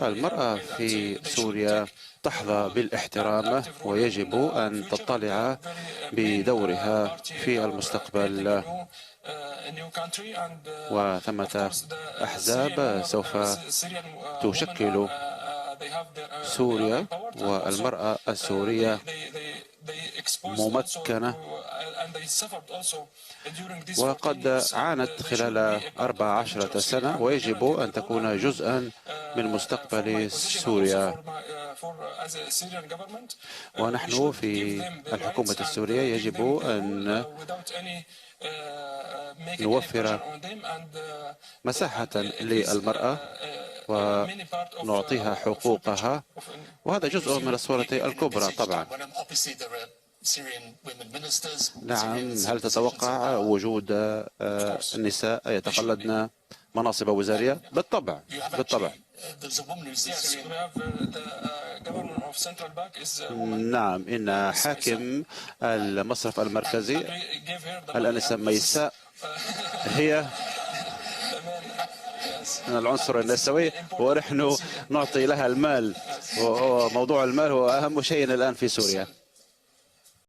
المرأة في سوريا تحظى بالاحترام، ويجب أن تطلع بدورها في المستقبل. وثمة أحزاب سوف تشكل سوريا، والمرأة السورية ممكنة وقد عانت خلال 14 سنة، ويجب أن تكون جزءا من مستقبل سوريا. ونحن في الحكومة السورية يجب أن نوفر مساحة للمرأة ونعطيها حقوقها، وهذا جزء من الصورة الكبرى طبعا. نعم، هل تتوقع وجود النساء يتقلدن مناصب وزارية؟ بالطبع بالطبع. نعم، إن حاكم المصرف المركزي الآنسة ميساء هي من العنصر النسوي، ونحن نعطي لها المال، وموضوع المال هو أهم شيء الآن في سوريا.